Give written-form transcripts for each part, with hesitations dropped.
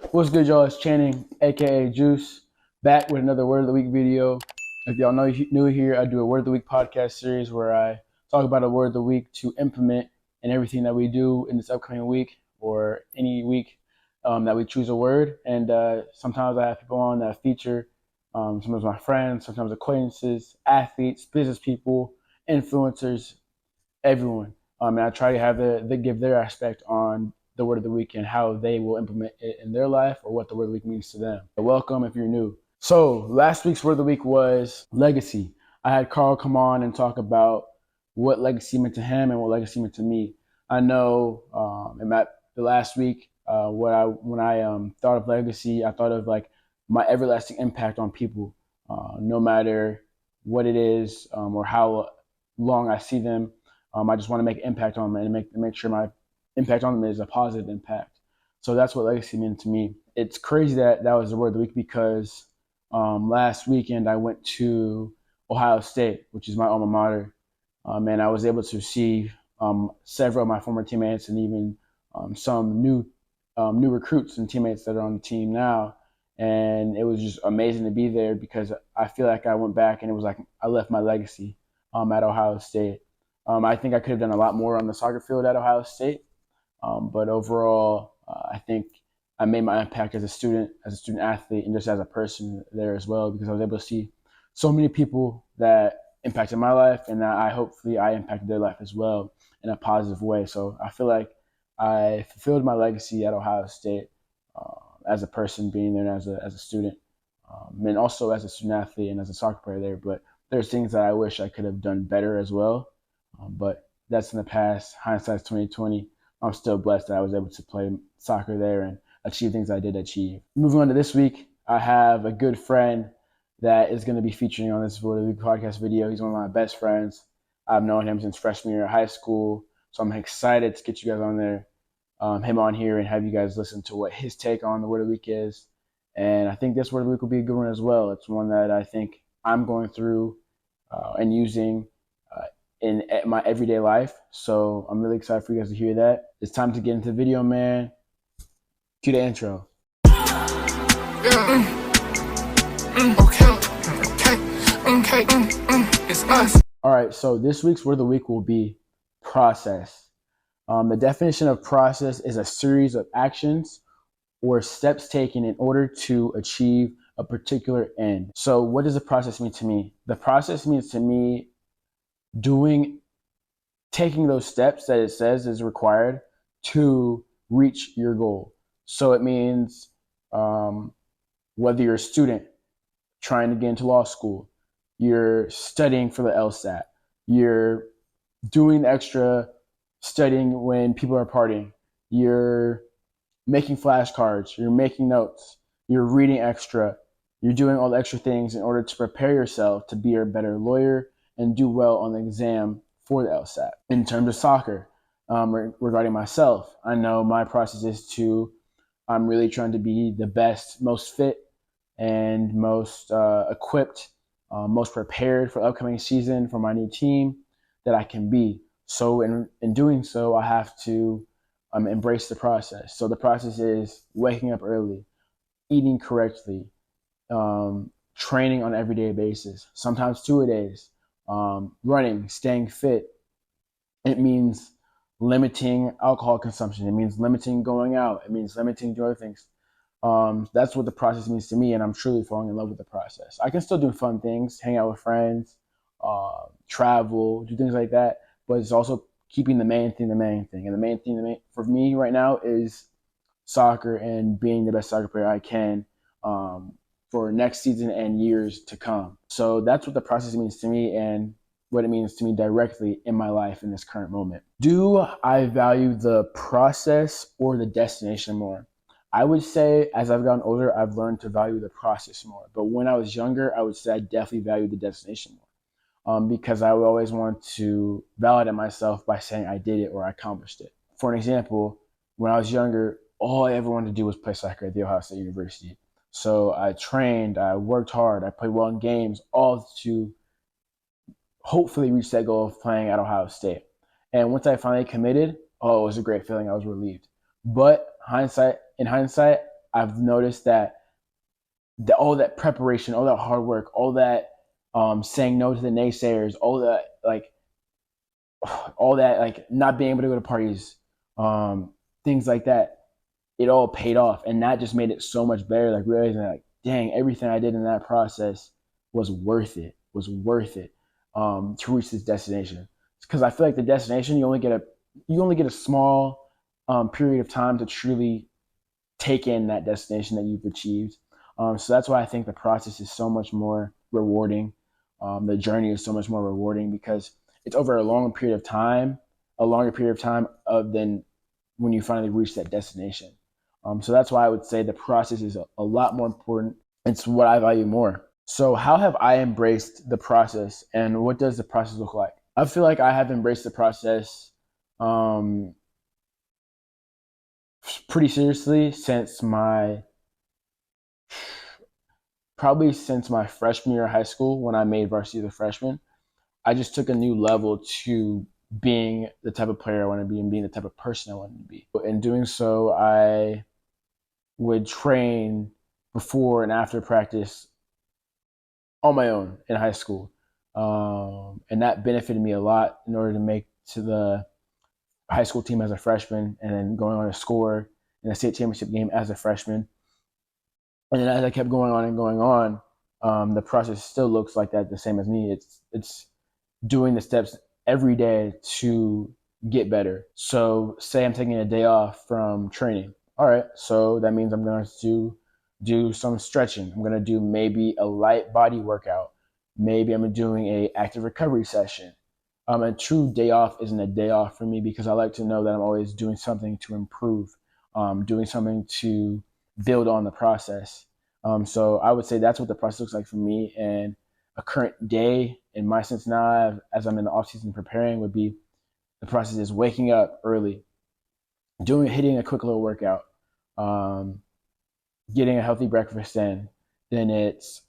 What's good, y'all? It's Channing, aka Juice, back with another Word of the Week video. If y'all know new here, I do a Word of the Week podcast series where I talk about a word of the week to implement in everything that we do in this upcoming week or any week that we choose a word. And sometimes I have people on that feature sometimes my friends, sometimes acquaintances, athletes, business people, influencers, everyone. And I try to have the give their aspect on the word of the week and how they will implement it in their life or what the word of the week means to them. Welcome if you're new. So last week's word of the week was legacy. I had Carl come on and talk about what legacy meant to him and what legacy meant to me. I know in the last week, when I thought of legacy, I thought of like my everlasting impact on people, no matter what it is or how long I see them. I just want to make an impact on them and make sure my impact on them is a positive impact. So that's what legacy meant to me. It's crazy that that was the word of the week because last weekend I went to Ohio State, which is my alma mater, and I was able to see several of my former teammates and even some new recruits and teammates that are on the team now. And it was just amazing to be there because I feel like I went back and it was like I left my legacy at Ohio State. I think I could have done a lot more on the soccer field at Ohio State, but overall, I think I made my impact as a student athlete, and just as a person there as well because I was able to see so many people that impacted my life, and that hopefully I impacted their life as well in a positive way. So I feel like I fulfilled my legacy at Ohio State as a person being there and as a student, and also as a student athlete and as a soccer player there. But there's things that I wish I could have done better as well. But that's in the past. Hindsight's 2020. I'm still blessed that I was able to play soccer there and achieve things I did achieve. Moving on to this week, I have a good friend that is going to be featuring on this podcast video. He's one of my best friends. I've known him since freshman year of high school, so I'm excited to get you guys on there, him on here, and have you guys listen to what his take on the word of the week is. And I think this word of the week will be a good one as well. It's one that I think I'm going through and using in my everyday life. So I'm really excited for you guys to hear that. It's time to get into the video, man. Cue the intro. Okay. It's us. All right, so this week's word of the week will be process. The definition of process is a series of actions or steps taken in order to achieve a particular end. So what does the process mean to me? The process means to me taking those steps that it says is required to reach your goal. So it means whether you're a student trying to get into law school, you're studying for the LSAT, you're doing extra studying when people are partying, you're making flashcards, you're making notes, you're reading extra, you're doing all the extra things in order to prepare yourself to be a better lawyer and do well on the exam for the LSAT. In terms of soccer, regarding myself, I know my process is I'm really trying to be the best, most fit, and most equipped, most prepared for the upcoming season for my new team that I can be. So in doing so, I have to embrace the process. So the process is waking up early, eating correctly, training on an everyday basis, sometimes 2 a days, running, staying fit. It means limiting alcohol consumption. It means limiting going out. It means limiting doing other things. That's what the process means to me, and I'm truly falling in love with the process. I can still do fun things, hang out with friends, travel, do things like that, but it's also keeping the main thing the main thing. And the main thing for me right now is soccer and being the best soccer player I can for next season and years to come. So that's what the process means to me and what it means to me directly in my life in this current moment. Do I value the process or the destination more? I would say as I've gotten older, I've learned to value the process more. But when I was younger, I would say I definitely valued the destination more because I would always want to validate myself by saying I did it or I accomplished it. For an example, when I was younger, all I ever wanted to do was play soccer at The Ohio State University. So I trained, I worked hard, I played well in games, all to hopefully reach that goal of playing at Ohio State. And once I finally committed, oh, it was a great feeling. I was relieved. But in hindsight, I've noticed that all that preparation, all that hard work, all that saying no to the naysayers, all that like not being able to go to parties, things like that, it all paid off, and that just made it so much better. Like realizing, like, dang, everything I did in that process was worth it. Was worth it to reach this destination. Because I feel like the destination, you only get a small period of time to truly take in that destination that you've achieved. So that's why I think the process is so much more rewarding. The journey is so much more rewarding because it's over a longer period of time than when you finally reach that destination. So that's why I would say the process is a lot more important. It's what I value more. So how have I embraced the process, and what does the process look like? I feel like I have embraced the process um, pretty seriously since my freshman year of high school when I made varsity as a freshman. I just took a new level to being the type of player I want to be and being the type of person I want to be. In doing so, I would train before and after practice on my own in high school. And that benefited me a lot in order to make to the high school team as a freshman and then going on to score in a state championship game as a freshman. And then as I kept going on and going on, the process still looks like that, the same as me. It's doing the steps every day to get better. So say I'm taking a day off from training. All right, so that means I'm going to do some stretching. I'm going to do maybe a light body workout. Maybe I'm doing a active recovery session. A true day off isn't a day off for me because I like to know that I'm always doing something to improve, doing something to build on the process. So I would say that's what the process looks like for me. And a current day in my sense now, as I'm in the off season preparing, would be the process is waking up early, hitting a quick little workout, um, getting a healthy breakfast in. Then it's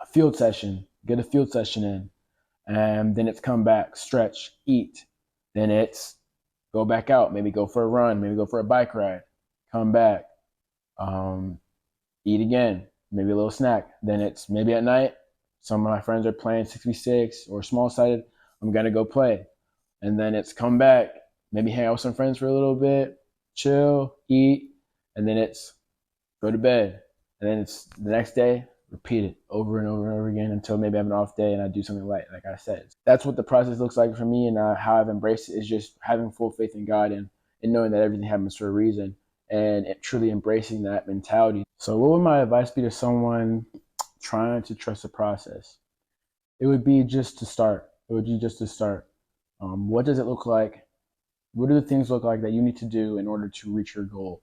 a field session, get a field session in, and then it's come back, stretch, eat. Then it's go back out, maybe go for a run, maybe go for a bike ride, come back, um, eat again, maybe a little snack. Then it's maybe at night, some of my friends are playing 6v6 or small sided. I'm going to go play. And then it's come back, maybe hang out with some friends for a little bit, chill, eat, and then it's go to bed. And then it's the next day, repeat it over and over and over again until maybe I have an off day and I do something light, like I said. That's what the process looks like for me, and how I've embraced it is just having full faith in God and knowing that everything happens for a reason and truly embracing that mentality. So what would my advice be to someone trying to trust the process? It would be just to start. It would be just to start. What does it look like? What do the things look like that you need to do in order to reach your goal?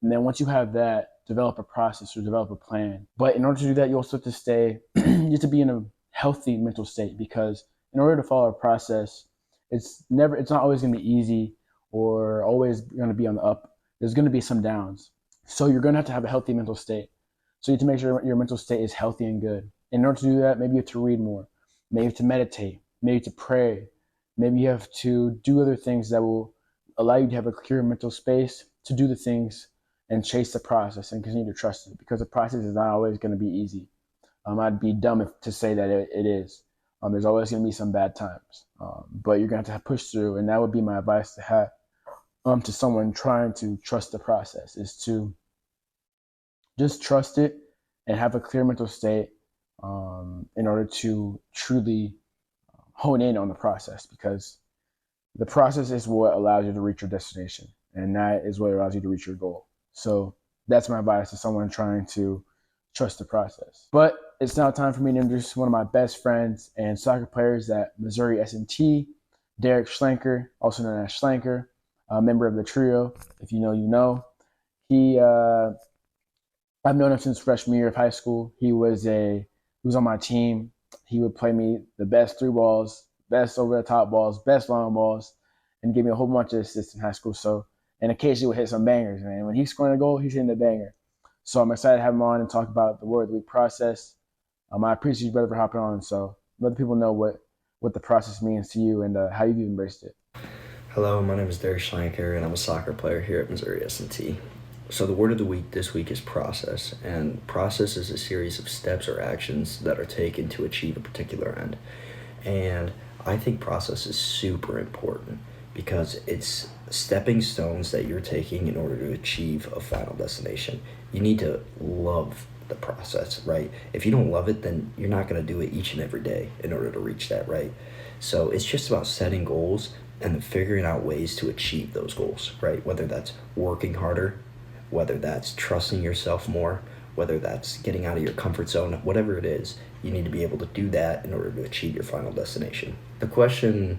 And then once you have that, develop a process or develop a plan. But in order to do that, you also have to you have to be in a healthy mental state, because in order to follow a process, it's not always going to be easy or always going to be on the up. There's going to be some downs. So you're going to have a healthy mental state. So you have to make sure your mental state is healthy and good. In order to do that, maybe you have to read more, maybe to meditate, maybe to pray, maybe you have to do other things that will allow you to have a clear mental space to do the things and chase the process and continue to trust it, because the process is not always going to be easy. I'd be dumb to say that it is. There's always going to be some bad times, but you're going to have to push through. And that would be my advice to have to someone trying to trust the process, is to just trust it and have a clear mental state in order to truly hone in on the process, because the process is what allows you to reach your destination, and that is what allows you to reach your goal. So that's my advice to someone trying to trust the process. But it's now time for me to introduce one of my best friends and soccer players at Missouri S&T, Derek Schlenker, also known as Schlenker, a member of the trio. If you know, you know. I've known him since freshman year of high school. He was on my team. He would play me the best through balls, best over the top balls, best long balls, and give me a whole bunch of assists in high school. So, and occasionally would hit some bangers, man. When he's scoring a goal, he's hitting the banger. So I'm excited to have him on and talk about the Word of the Week process. I appreciate you, brother, for hopping on. So let people know what the process means to you and how you've embraced it. Hello, my name is Derek Schlenker, and I'm a soccer player here at Missouri S&T. So the word of the week this week is process, and process is a series of steps or actions that are taken to achieve a particular end. And I think process is super important because it's stepping stones that you're taking in order to achieve a final destination. You need to love the process, right? If you don't love it, then you're not going to do it each and every day in order to reach that, right? So it's just about setting goals and then figuring out ways to achieve those goals, right? Whether that's working harder, whether that's trusting yourself more, whether that's getting out of your comfort zone, whatever it is, you need to be able to do that in order to achieve your final destination. The question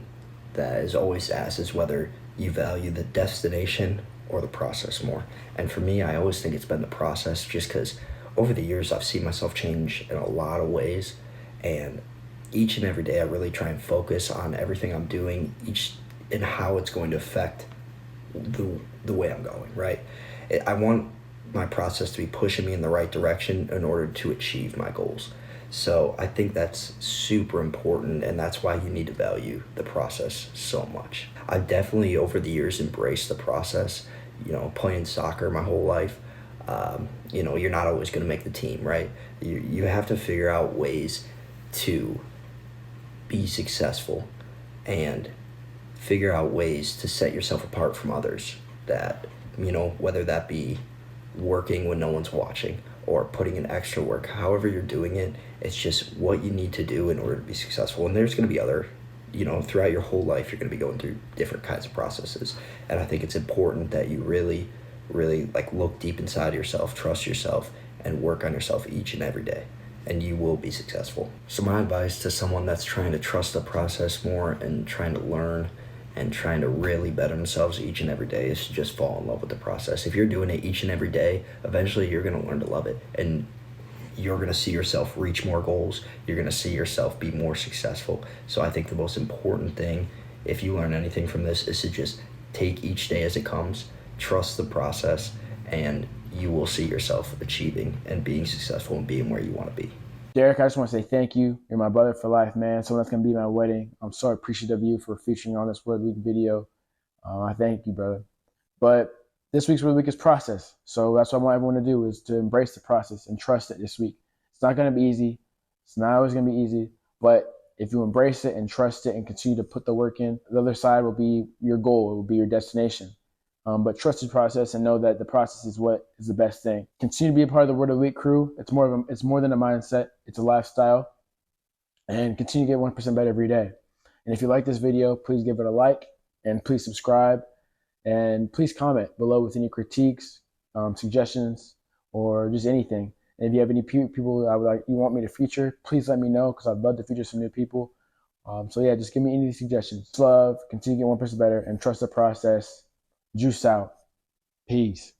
that is always asked is whether you value the destination or the process more. And for me, I always think it's been the process just because over the years I've seen myself change in a lot of ways. And each and every day I really try and focus on everything I'm doing, each and how it's going to affect the way I'm going, right? I want my process to be pushing me in the right direction in order to achieve my goals. So I think that's super important, and that's why you need to value the process so much. I've definitely, over the years, embraced the process. Playing soccer my whole life, you're not always going to make the team, right? You have to figure out ways to be successful and figure out ways to set yourself apart from others that, whether that be working when no one's watching or putting in extra work, however you're doing it, it's just what you need to do in order to be successful. And there's going to be other, throughout your whole life, you're going to be going through different kinds of processes. And I think it's important that you really, really like look deep inside yourself, trust yourself, and work on yourself each and every day. And you will be successful. So my advice to someone that's trying to trust the process more and trying to learn and trying to really better themselves each and every day is to just fall in love with the process. If you're doing it each and every day, eventually you're going to learn to love it, and you're going to see yourself reach more goals. You're going to see yourself be more successful. So I think the most important thing, if you learn anything from this, is to just take each day as it comes, trust the process, and you will see yourself achieving and being successful and being where you want to be. Derek, I just want to say thank you. You're my brother for life, man. Someone that's going to be my wedding. I'm so appreciative of you for featuring on this Word of the Week video. I thank you, brother. But this week's Word of the Week is process. So that's what I want everyone to do, is to embrace the process and trust it this week. It's not going to be easy. It's not always going to be easy. But if you embrace it and trust it and continue to put the work in, the other side will be your goal. It will be your destination. But trust the process and know that the process is what is the best thing. Continue to be a part of the Word of the Week crew. It's more than a mindset. It's a lifestyle. And continue to get 1% better every day. And if you like this video, please give it a like and please subscribe. And please comment below with any critiques, suggestions, or just anything. And if you have any people you want me to feature, please let me know, because I'd love to feature some new people. So yeah, just give me any suggestions. Love, continue to get 1% better, and trust the process. Juice out. Peace.